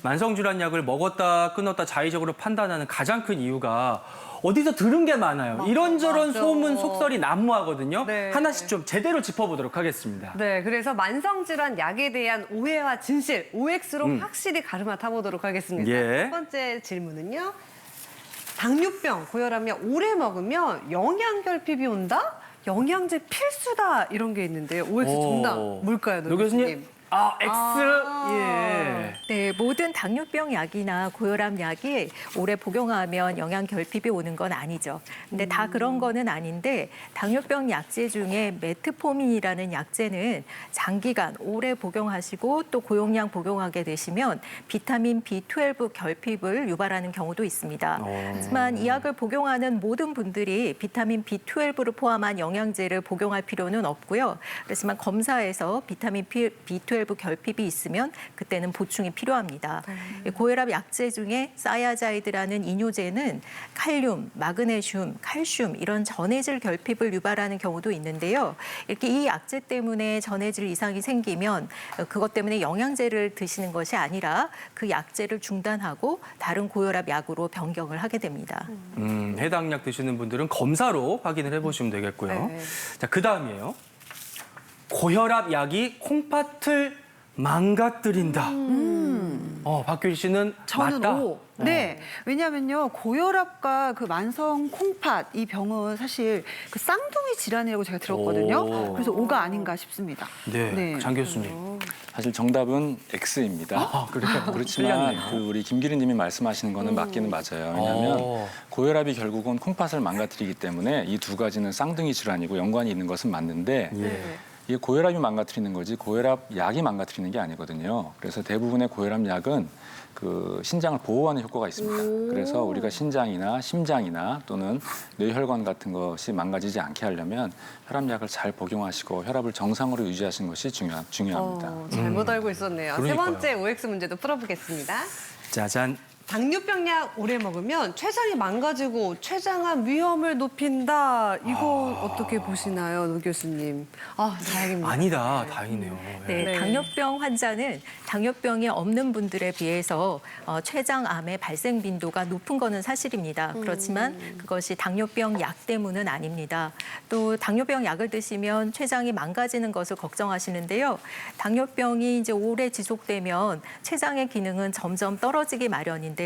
만성질환 약을 먹었다 끊었다 자의적으로 판단하는 가장 큰 이유가 어디서 들은 게 많아요. 이런저런 소문, 속설이 난무하거든요. 네. 하나씩 좀 제대로 짚어보도록 하겠습니다. 네, 그래서 만성질환 약에 대한 오해와 진실, OX로 확실히 가르마 타보도록 하겠습니다. 예. 첫 번째 질문은요. 당뇨병, 고혈압 약 오래 먹으면 영양결핍이 온다? 영양제 필수다 이런 게 있는데 OX 정답 뭘까요, 노 교수님? 교수님? X. 예. 네, 모든 당뇨병 약이나 고혈압 약이 오래 복용하면 영양 결핍이 오는 건 아니죠. 근데 다 그런 거는 아닌데 당뇨병 약제 중에 메트포민이라는 약제는 장기간 오래 복용하시고 또 고용량 복용하게 되시면 비타민 B12 결핍을 유발하는 경우도 있습니다. 하지만 이 약을 복용하는 모든 분들이 비타민 B12를 포함한 영양제를 복용할 필요는 없고요. 그렇지만 검사에서 비타민 B12 결핍이 있으면 그때는 보충이 필요합니다. 고혈압 약제 중에 사야자이드라는 이뇨제는 칼륨, 마그네슘, 칼슘 이런 전해질 결핍을 유발하는 경우도 있는데요. 이렇게 이 약제 때문에 전해질 이상이 생기면 그것 때문에 영양제를 드시는 것이 아니라 그 약제를 중단하고 다른 고혈압 약으로 변경을 하게 됩니다. 해당 약 드시는 분들은 검사로 확인을 해보시면 되겠고요. 네. 자, 그 다음이에요. 고혈압 약이 콩팥을 망가뜨린다. 박규리 씨는 저는 맞다. O. 네, 왜냐하면요 고혈압과 그 만성 콩팥 이 병은 사실 그 쌍둥이 질환이라고 제가 들었거든요. 오. 그래서 O가 아닌가 싶습니다. 네, 장 교수님. 사실 정답은 X입니다. 그래요? 그렇지만 틀렸네요. 그 우리 김기린 님이 말씀하시는 거는 맞기는 맞아요. 왜냐하면 고혈압이 결국은 콩팥을 망가뜨리기 때문에 이 두 가지는 쌍둥이 질환이고 연관이 있는 것은 맞는데 이게 고혈압이 망가뜨리는 거지 고혈압 약이 망가뜨리는 게 아니거든요. 그래서 대부분의 고혈압 약은 그 신장을 보호하는 효과가 있습니다. 그래서 우리가 신장이나 심장이나 또는 뇌혈관 같은 것이 망가지지 않게 하려면 혈압약을 잘 복용하시고 혈압을 정상으로 유지하시는 것이 중요합니다. 잘못 알고 있었네요. 세 그러니까요. 번째 OX 문제도 풀어보겠습니다. 짜잔. 당뇨병 약 오래 먹으면 췌장이 망가지고 췌장암 위험을 높인다. 이건 어떻게 보시나요, 노 교수님? 다행입니다. 아니다. 다행이네요. 네, 네. 당뇨병 환자는 당뇨병이 없는 분들에 비해서 췌장암의 발생 빈도가 높은 거는 사실입니다. 그렇지만 그것이 당뇨병 약 때문은 아닙니다. 또 당뇨병 약을 드시면 췌장이 망가지는 것을 걱정하시는데요. 당뇨병이 이제 오래 지속되면 췌장의 기능은 점점 떨어지기 마련인데요.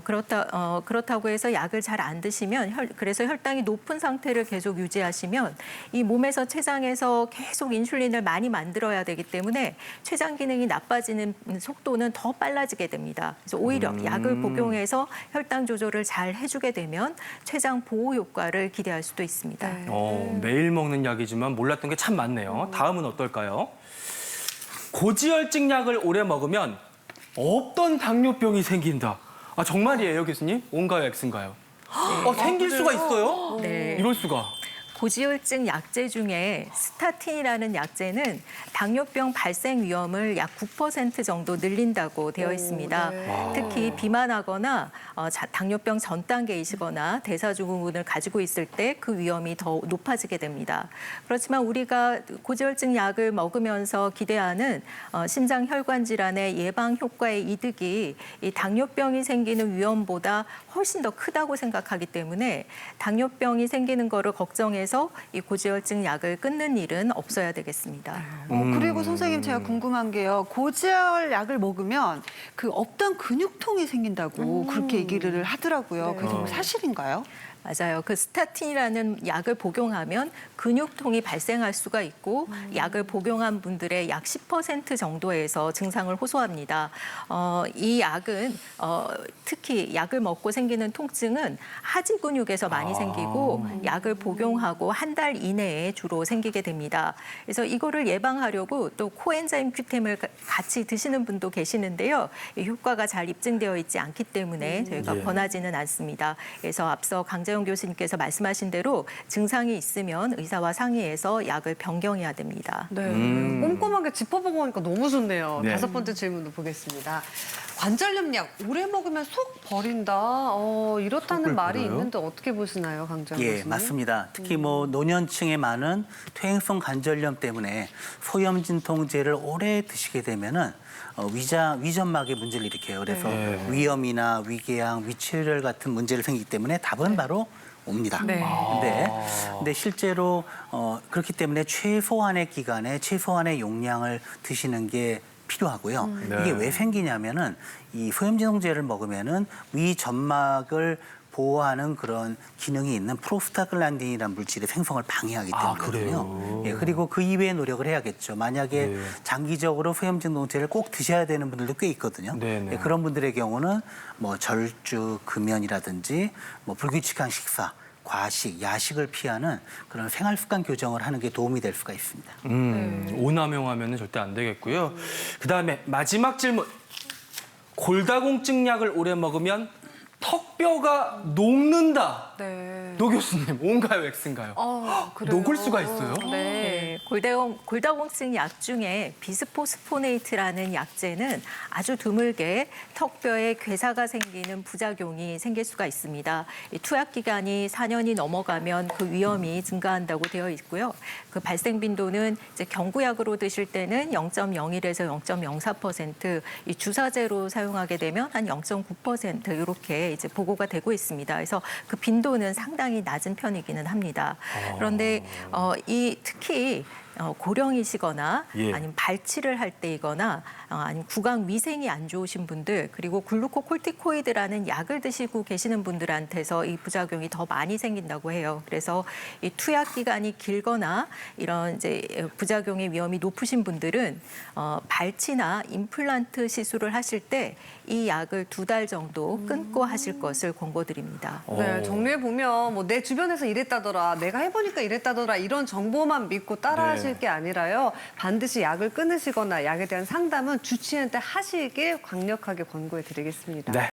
그렇다고 해서 약을 잘 안 드시면 그래서 혈당이 높은 상태를 계속 유지하시면 이 몸에서 췌장에서 계속 인슐린을 많이 만들어야 되기 때문에 췌장 기능이 나빠지는 속도는 더 빨라지게 됩니다. 그래서 오히려 약을 복용해서 혈당 조절을 잘 해주게 되면 췌장 보호 효과를 기대할 수도 있습니다. 매일 먹는 약이지만 몰랐던 게 참 많네요. 다음은 어떨까요? 고지혈증 약을 오래 먹으면 없던 당뇨병이 생긴다. 정말이에요, 교수님? O인가요, X인가요? 생길 수가 있어요? 네. 이럴 수가. 고지혈증 약제 중에 스타틴이라는 약제는 당뇨병 발생 위험을 약 9% 정도 늘린다고 되어 있습니다. 특히 비만하거나 당뇨병 전 단계이시거나 대사증후군을 가지고 있을 때 그 위험이 더 높아지게 됩니다. 그렇지만 우리가 고지혈증 약을 먹으면서 기대하는 심장 혈관 질환의 예방 효과의 이득이 이 당뇨병이 생기는 위험보다 훨씬 더 크다고 생각하기 때문에 당뇨병이 생기는 거를 걱정해서 이 고지혈증 약을 끊는 일은 없어야 되겠습니다. 그리고 선생님 제가 궁금한 게요. 고지혈 약을 먹으면 그 없던 근육통이 생긴다고 그렇게 얘기를 하더라고요. 그게 정말 사실인가요? 맞아요. 그 스타틴이라는 약을 복용하면 근육통이 발생할 수가 있고 약을 복용한 분들의 약 10% 정도에서 증상을 호소합니다. 이 약은 특히 약을 먹고 생기는 통증은 하지 근육에서 많이 생기고 약을 복용하고 한 달 이내에 주로 생기게 됩니다. 그래서 이거를 예방하려고 또 코엔자임 Q10을 같이 드시는 분도 계시는데요. 이 효과가 잘 입증되어 있지 않기 때문에 저희가 권하지는 않습니다. 그래서 앞서 강재영 교수님께서 말씀하신 대로 증상이 있으면 의사와 상의해서 약을 변경해야 됩니다. 네. 꼼꼼하게 짚어보고 하니까 너무 좋네요. 네. 다섯 번째 질문도 보겠습니다. 관절염 약 오래 먹으면 속 버린다. 이렇다는 속을 말이 버려요? 있는데 어떻게 보시나요, 강정 예, 교수님? 맞습니다. 특히 뭐 노년층에 많은 퇴행성 관절염 때문에 소염 진통제를 오래 드시게 되면은 위점막에 문제를 일으켜요. 그래서 네. 위염이나 위궤양, 위출혈 같은 문제를 생기기 때문에 답은 바로 옵니다. 네. 근데 실제로 그렇기 때문에 최소한의 기간에 최소한의 용량을 드시는 게 필요하고요. 네. 이게 왜 생기냐면은 이 소염진통제를 먹으면은 위점막을 보호하는 그런 기능이 있는 프로스타글란딘이라는 물질의 생성을 방해하기 때문이거든요. 그래요? 예, 그리고 그 이외의 노력을 해야겠죠. 만약에 네. 장기적으로 소염진통제를 꼭 드셔야 되는 분들도 꽤 있거든요. 네네. 예, 그런 분들의 경우는 뭐 절주, 금연이라든지 뭐 불규칙한 식사, 과식, 야식을 피하는 그런 생활 습관 교정을 하는 게 도움이 될 수가 있습니다. 오남용하면 절대 안 되겠고요. 그다음에 마지막 질문. 골다공증 약을 오래 먹으면 턱뼈가 녹는다. 네. 노 교수님, O인가요, X인가요? 그래요? 녹을 수가 있어요? 네. 골다공증 약 중에 비스포스포네이트라는 약제는 아주 드물게 턱뼈에 괴사가 생기는 부작용이 생길 수가 있습니다. 이 투약 기간이 4년이 넘어가면 그 위험이 증가한다고 되어 있고요. 그 발생 빈도는 이제 경구약으로 드실 때는 0.01에서 0.04%, 이 주사제로 사용하게 되면 한 0.9% 이렇게 이제 보고가 되고 있습니다. 그래서 그 빈도는 상당히 낮은 편이기는 합니다. 그런데 특히 고령이시거나 예. 아니면 발치를 할 때이거나 아니면 구강 위생이 안 좋으신 분들 그리고 글루코콜티코이드라는 약을 드시고 계시는 분들한테서 이 부작용이 더 많이 생긴다고 해요. 그래서 이 투약 기간이 길거나 이런 이제 부작용의 위험이 높으신 분들은 발치나 임플란트 시술을 하실 때 이 약을 2달 정도 끊고 하실 것을 권고드립니다. 네, 정리해 보면 뭐 내 주변에서 이랬다더라, 내가 해보니까 이랬다더라 이런 정보만 믿고 따라하실 게 아니라요. 반드시 약을 끊으시거나 약에 대한 상담은 주치의한테 하시길 강력하게 권고해 드리겠습니다. 네.